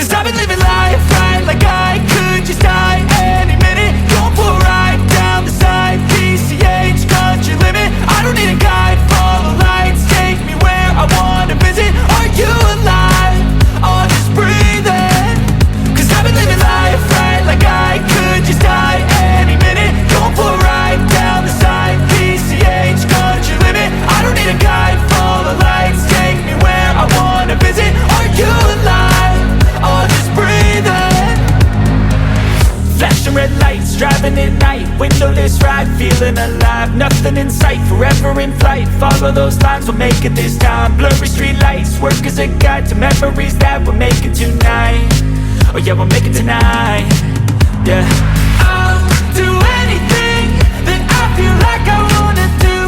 Cause I've been living life right like I could just die any minute. Going for a ride down the side, PCH, country limit. I don't need a guide, follow lights, take me where I wanna visit. Are you alive? Or just breathing? Cause I've been living life right like I could just die any minute. Going for a ride down the side, PCH, country limit. I don't need a guide, follow lights, take me where I wanna visit. Are you alive? Or just breathing? Flashing red lights, driving at night, windowless ride, feeling alive. Nothing in sight, forever in flight. Follow those lines, we'll make it this time. Blurry street lights, work as a guide to memories that we're making tonight. Oh yeah, we'll make it tonight. Yeah. I'll do anything that I feel like I wanna do.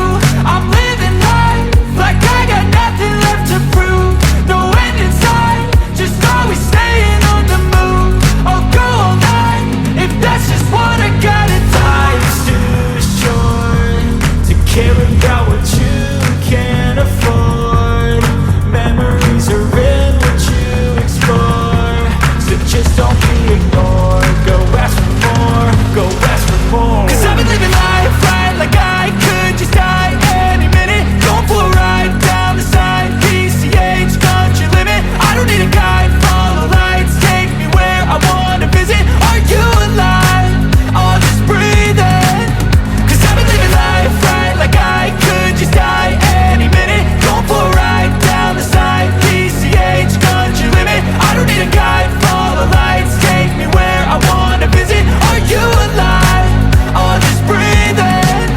I'm living life like I got nothing left to prove. No end in sight, just always staying on the move. I'll go all night if that's just what I gotta do. Life's too short to care about what you can't afford. Memories are in what you explore, so just don't be ignored. Go ask for more, go ask for more. Cause I've been living life right like I could just die any minute. Going for a ride down the side, PCH, country limit. I don't need a guide, follow lights, take me where I wanna visit. Are you alive? Or just breathing? Cause I've been living life right like I could just die any minute. Going for a ride down the side, PCH, country limit. I don't need a guide, follow lights, take me where I wanna visit. Are you alive? Or just breathing?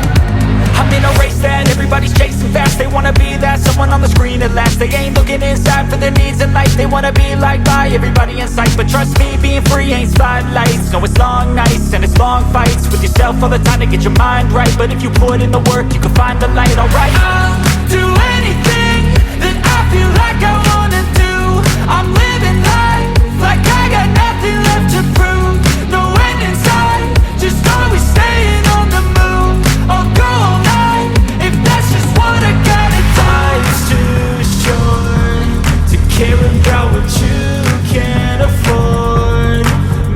I'm in a race that everybody's chasing fast. They wanna be that someone on the screen at last. They ain't looking inside for their needs in life. They wanna be liked by everybody in sight. But trust me, being free ain't spotlights. No, it's long nights and it's long fights with yourself all the time to get your mind right. But if you put in the work, you can find the light, alright. I'll do anything that I feel like I wanna do. I'm living life like I got nothing left to prove. No end in sight, just always staying on the move. I'll go all night if that's just what I gotta do. Life's too short to care about what you can't afford.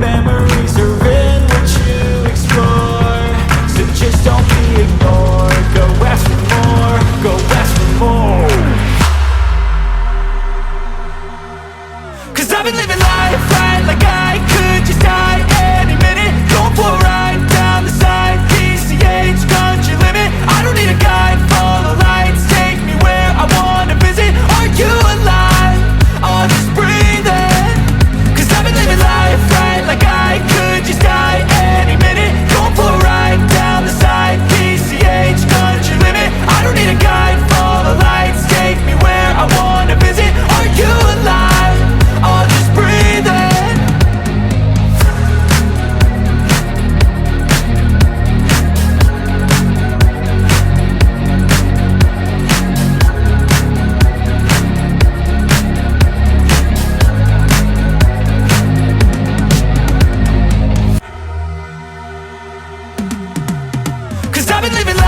Memories are in what you explore, so just don't be ignored. Go ask for more, go ask for more. Cause I've been living life right like I could just die any minute. Going for a ride down the side, PCH, country limit. I don't need a guide, follow lights, take me where I wanna visit. Are you alive? Or just breathing? Cause I've been living life right like I could just die any minute. Going for a ride down the side, PCH, country limit. I don't need a guide, follow lights, take me where I wanna visit. Are you alive? Or just breathing? Cause I've been living life